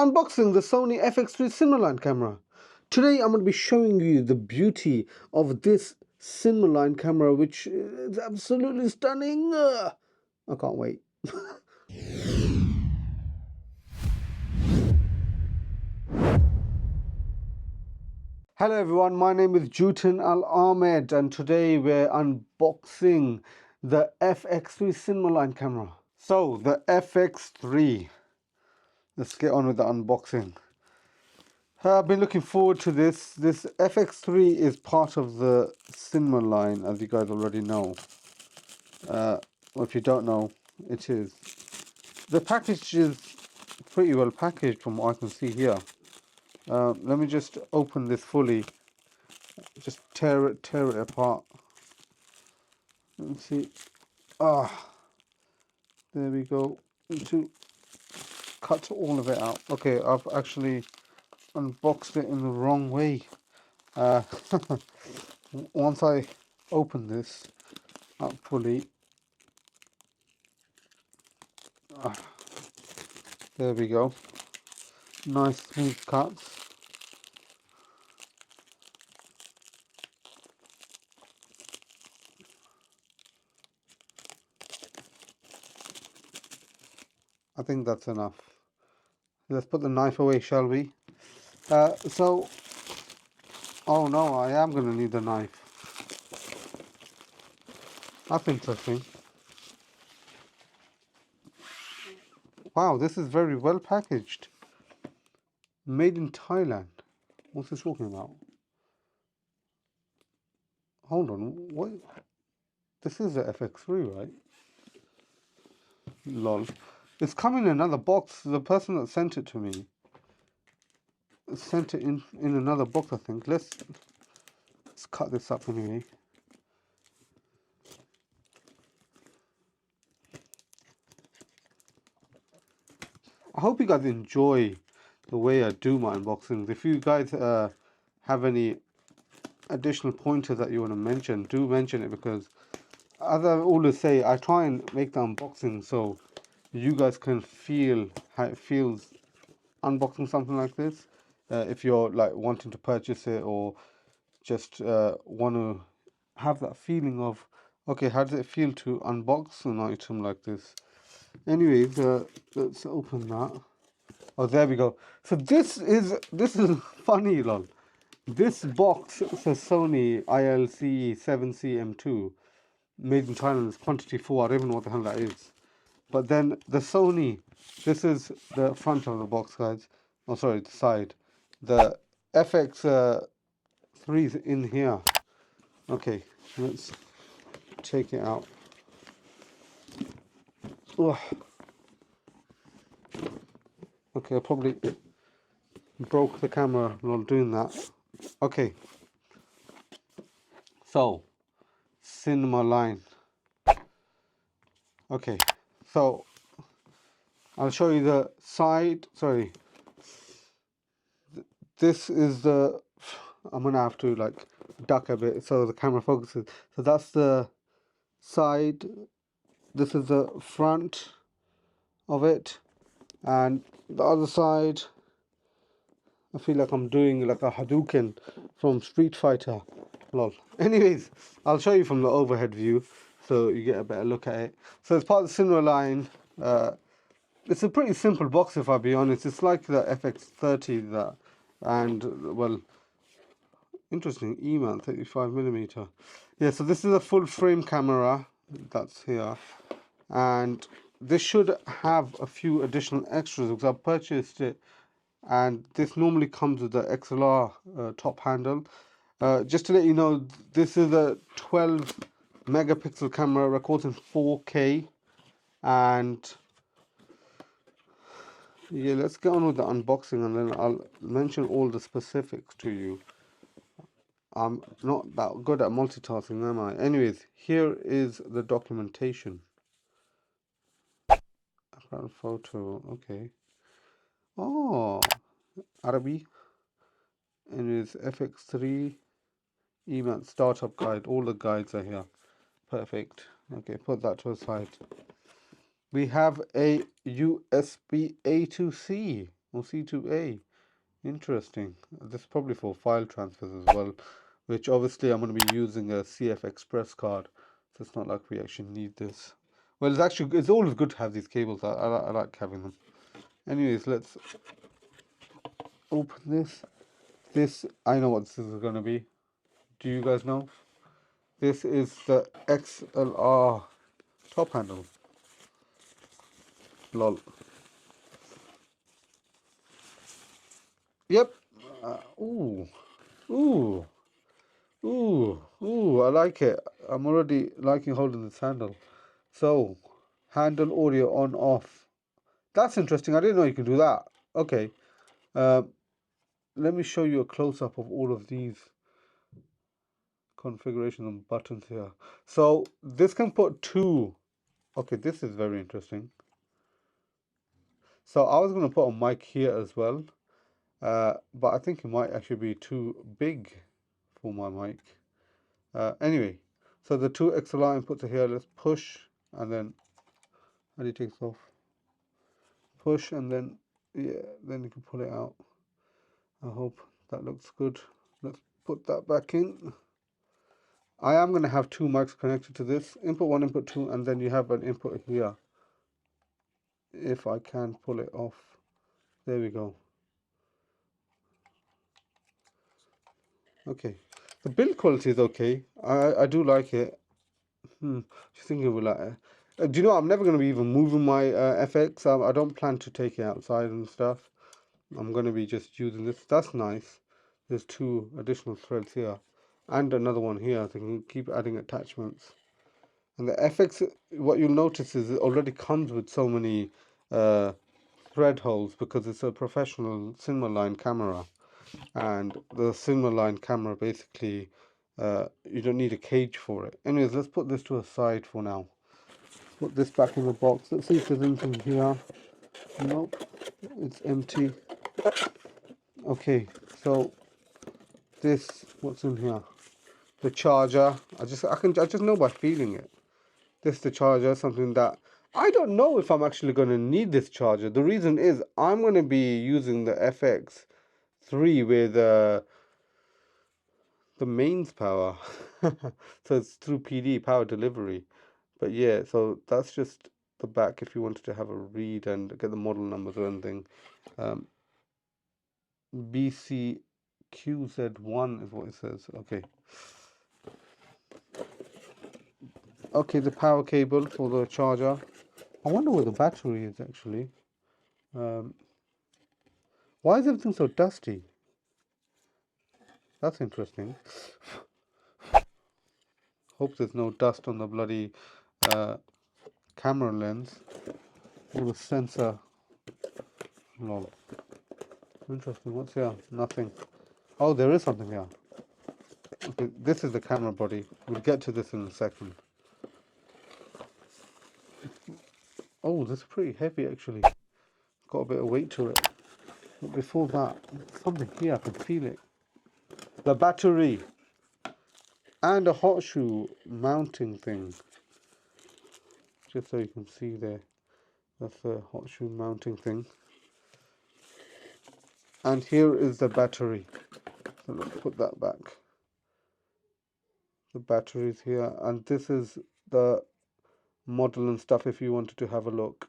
Unboxing the Sony Fx3 cinema camera. Today I'm going to be showing you the beauty of this cinema camera, which is absolutely stunning. I can't wait. Hello everyone, my name is Jutin Al Ahmed and today we're unboxing the Fx3 cinema camera. So the Fx3, let's get on with the unboxing. I've been looking forward to this. This Fx3 is part of the cinema line, as you guys already know. Or if you don't know, it is. The package is pretty well packaged from what I can see here. Let me just open this fully. Just tear it apart. Let's see. There we go. To cut all of it out. Okay, I've actually unboxed it in the wrong way. Once I open this up fully, there we go. Nice smooth cuts. I think that's enough. Let's put the knife away, shall we? Oh no, I am going to need the knife. That's interesting. Wow, this is very well packaged. Made in Thailand. What's this talking about? Hold on, what? This is the Fx3, right? Lol. It's come in another box. The person that sent it to me sent it in another box, I think. Let's cut this up anyway. I hope you guys enjoy the way I do my unboxings. If you guys have any additional pointers that you want to mention, do mention it, because as I always say, I try and make the unboxing so you guys can feel how it feels unboxing something like this. If you're like wanting to purchase it, or just want to have that feeling of, okay, how does it feel to unbox an item like this? Anyways, let's open that. Oh, there we go. So this is funny, lol. This box says Sony ILC 7CM2, made in Thailand. It's quantity 4. I don't even know what the hell that is. But then the Sony, this is the front of the box, guys. Oh, sorry, the side. The Fx3 is in here. Okay, let's take it out. Ugh. Okay, I probably broke the camera while doing that. Okay, so cinema line. Okay, so I'll show you the side. Sorry, this is the, I'm gonna have to like duck a bit so the camera focuses. So that's the side. This is the front of it, and the other side, I feel like I'm doing like a Hadouken from Street Fighter. Lol. Anyways, I'll show you from the overhead view so you get a better look at it. So it's part of the cinema line. It's a pretty simple box, if I'll be honest. It's like the Fx30 and well, interesting, E-mount 35mm. Yeah, so this is a full frame camera that's here, and this should have a few additional extras because I've purchased it, and this normally comes with the XLR top handle. Just to let you know, this is a 12 megapixel camera, records in 4K, and yeah, let's get on with the unboxing and then I'll mention all the specifics to you. I'm not that good at multitasking, am I? Anyways, here is the documentation. Background photo, okay. Oh, Arabi. Anyways, Fx3 email startup guide. All the guides are here. Perfect. Okay, put that to the side. We have a USB A to C. or C2A. Interesting. This is probably for file transfers as well, which obviously I'm going to be using a CF Express card, so it's not like we actually need this. Well, it's always good to have these cables. I like having them. Anyways, let's open this. This, I know what this is going to be. Do you guys know? This is the XLR top handle. Lol. Yep. Ooh. Ooh. Ooh. I like it. I'm already liking holding this handle. So, handle audio on off. That's interesting. I didn't know you can do that. Okay. Let me show you a close-up of all of these configurations and buttons here. So, this can put two. Okay, this is very interesting. So, I was going to put a mic here as well. But I think it might actually be too big for my mic. Anyway, so the two XLR inputs are here. Let's push and then, how do you take this off? Push and then, yeah, then you can pull it out. I hope that looks good. Let's put that back in. I am going to have two mics connected to this. Input 1, input 2, and then you have an input here. If I can pull it off. There we go. Okay. The build quality is okay. I do like it. Just thinking of like, do you know, I'm never going to be even moving my FX. I don't plan to take it outside and stuff. I'm going to be just using this. That's nice. There's two additional threads here and another one here. So you can keep adding attachments. And the FX, what you'll notice is it already comes with so many thread holes because it's a professional cinema line camera. And the cinema line camera basically, you don't need a cage for it. Anyways, let's put this to a side for now. Put this back in the box. Let's see if there's anything here. Nope, it's empty. Okay, so this, what's in here? The charger. I just know by feeling it. This is the charger, something that I don't know if I'm actually going to need this charger. The reason is I'm going to be using the Fx3 with the mains power. So it's through PD, power delivery. But yeah, so that's just the back if you wanted to have a read and get the model numbers or anything. BCQZ1 is what it says. Okay. Okay, the power cable for the charger. I wonder where the battery is actually. Why is everything so dusty? That's interesting. Hope there's no dust on the bloody camera lens or the sensor. Lol. Interesting. What's here? Nothing. Oh, there is something here. Okay, this is the camera body. We'll get to this in a second. Oh, this is pretty heavy actually. Got a bit of weight to it. But before that, something here, I can feel it. The battery. And a hot shoe mounting thing. Just so you can see there. That's the hot shoe mounting thing. And here is the battery. So let's put that back. The battery is here. And this is the model and stuff if you wanted to have a look.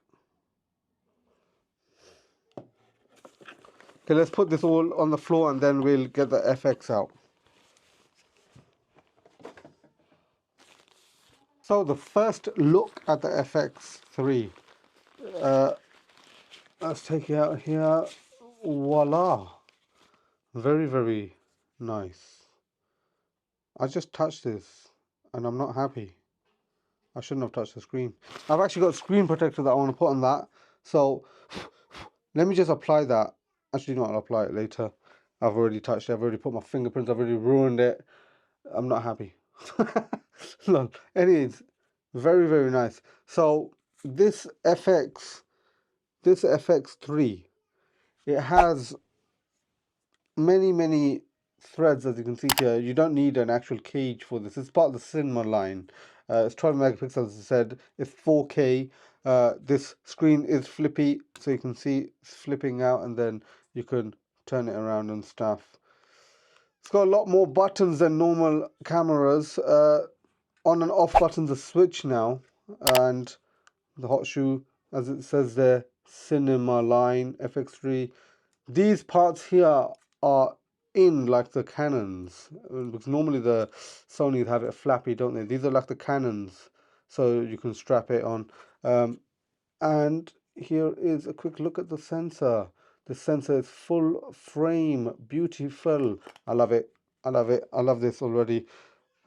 Okay, let's put this all on the floor and then we'll get the FX out. So the first look at the FX3. Let's take it out here. Voila. Very, very nice. I just touched this and I'm not happy. I shouldn't have touched the screen. I've actually got a screen protector that I want to put on that. So let me just apply that. Actually, no, I'll apply it later. I've already touched it. I've already put my fingerprints. I've already ruined it. I'm not happy. Look, anyways, very, very nice. So this FX3, it has many threads, as you can see here. You don't need an actual cage for this. It's part of the cinema line. It's 12 megapixels, as I said. It's 4K. This screen is flippy, so you can see it's flipping out, and then you can turn it around and stuff. It's got a lot more buttons than normal cameras. On and off buttons are switch now, and the hot shoe, as it says there, cinema line FX3. These parts here are in like the Canons, because normally the Sonys have it flappy, don't they? These are like the Canons, so you can strap it on. And here is a quick look at the sensor. The sensor is full frame, beautiful. I love it. I love it. I love this already.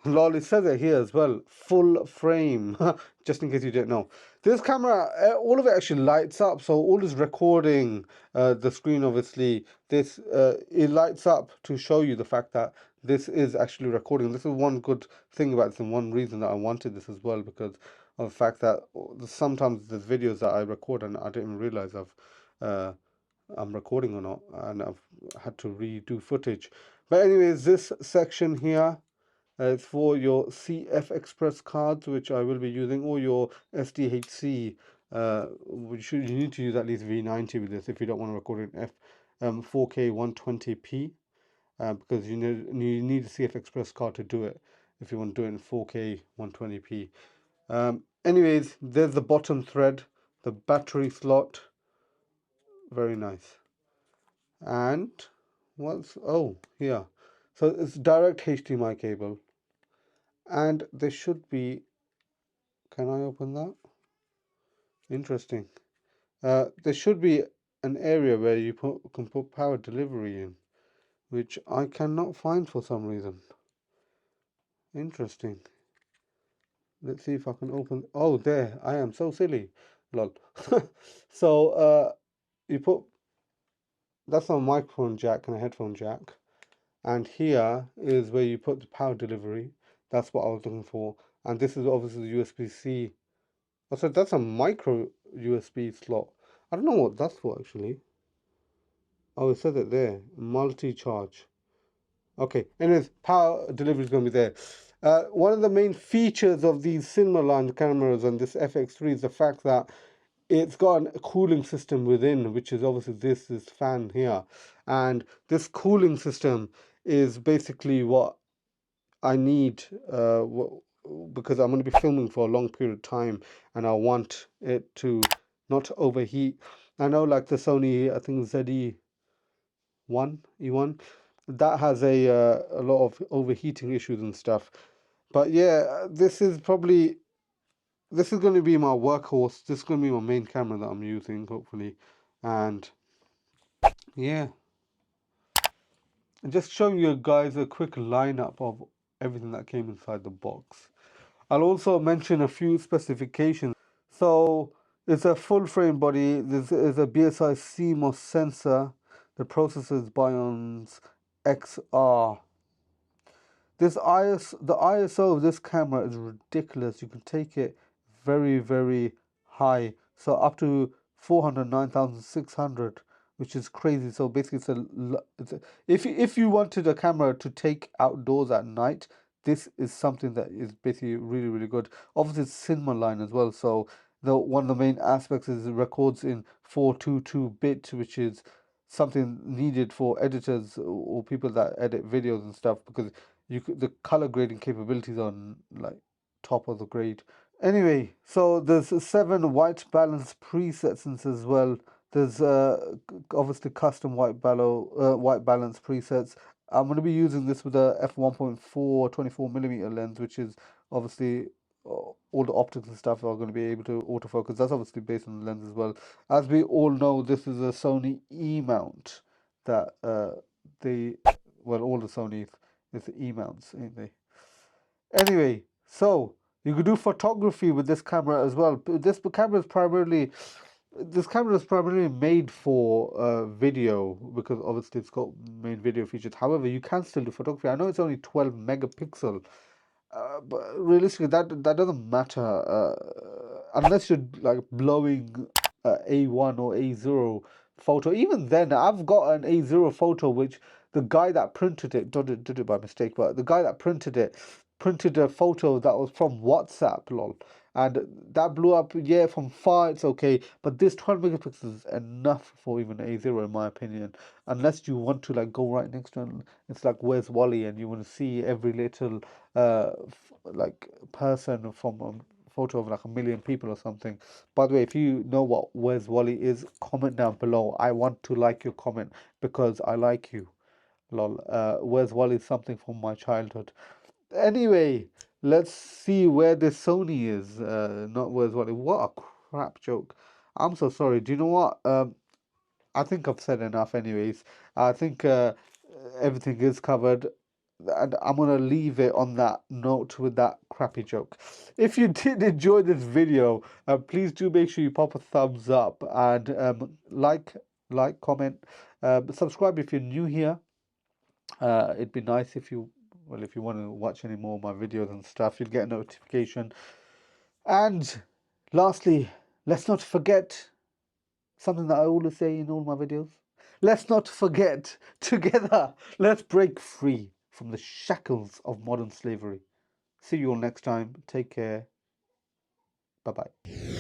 Lol, it says it here as well. Full frame. Just in case you didn't know. This camera, all of it actually lights up. So all is recording the screen, obviously. This it lights up to show you the fact that this is actually recording. This is one good thing about this, and one reason that I wanted this as well, because of the fact that sometimes there's videos that I record and I didn't realize I'm recording or not, and I've had to redo footage. But anyways, this section here, it's for your CF Express cards, which I will be using, or your SDHC. You need to use at least V90 with this if you don't want to record in 4K 120p, because you need a CF Express card to do it if you want to do it in 4K 120p. Anyways, there's the bottom thread, the battery slot, very nice. And what's, oh, here. So it's direct HDMI cable. And there should be, can I open that? Interesting. There should be an area where you can put power delivery in, which I cannot find for some reason. Interesting. Let's see if I can open. Oh, there. I am so silly. Lol. So you put, that's a microphone jack and a headphone jack. And here is where you put the power delivery. That's what I was looking for. And this is obviously the USB-C. Oh, so that's a micro USB slot. I don't know what that's for actually. Oh, it says it there. Multi-charge. Okay. Anyways, power delivery is going to be there. One of the main features of these cinema line cameras and this FX3 is the fact that it's got a cooling system within, which is obviously this fan here. And this cooling system is basically what I need, because I'm going to be filming for a long period of time, and I want it to not overheat. I know, like the Sony, I think ZE-1, E1, that has a lot of overheating issues and stuff. But yeah, this is going to be my workhorse. This is going to be my main camera that I'm using, hopefully. And yeah, just showing you guys a quick lineup of everything that came inside the box. I'll also mention a few specifications. So it's a full frame body. This is a BSI CMOS sensor. The processor is Bion's XR. The ISO of this camera is ridiculous. You can take it very, very high. So up to 409,600, which is crazy. So basically, if you wanted a camera to take outdoors at night, this is something that is basically really, really good. Obviously, it's cinema line as well. So one of the main aspects is it records in 422-bit, which is something needed for editors or people that edit videos and stuff, because the color grading capabilities are like top of the grade. Anyway, so there's 7 white balance presets as well. There's obviously custom white balance presets. I'm going to be using this with a f1.4 24mm lens, which is obviously all the optics and stuff are going to be able to autofocus. That's obviously based on the lens as well. As we all know, this is a Sony E mount that all the Sonys, it's E mounts, ain't they? Anyway, so you could do photography with this camera as well. This camera is primarily made for video, because obviously it's got main video features. However, you can still do photography. I know it's only 12 megapixel, but realistically, that doesn't matter unless you're like blowing A1 or A0 photo. Even then, I've got an A0 photo which the guy that printed it did it by mistake, but the guy that printed it printed a photo that was from WhatsApp, lol. and that blew up. Yeah, from far it's okay, but this 12 megapixels is enough for even A0 in my opinion. Unless you want to like go right next to it, it's like Where's Wally, and you want to see every little like person from photo of like a million people or something. By the way, if you know what Where's Wally is, comment down below. I want to like your comment because I like you. Lol. Where's Wally is something from my childhood. Anyway, let's see where this Sony is. Not Where's Wally. What a crap joke. I'm so sorry. Do you know what? I think I've said enough anyways. I think everything is covered. And I'm gonna leave it on that note with that crappy joke. If you did enjoy this video, please do make sure you pop a thumbs up and comment, subscribe if you're new here. It'd be nice if you, well, if you want to watch any more of my videos and stuff, you'll get a notification. And lastly, let's not forget something that I always say in all my videos. Let's not forget, together, let's break free from the shackles of modern slavery. See you all next time. Take care. Bye bye.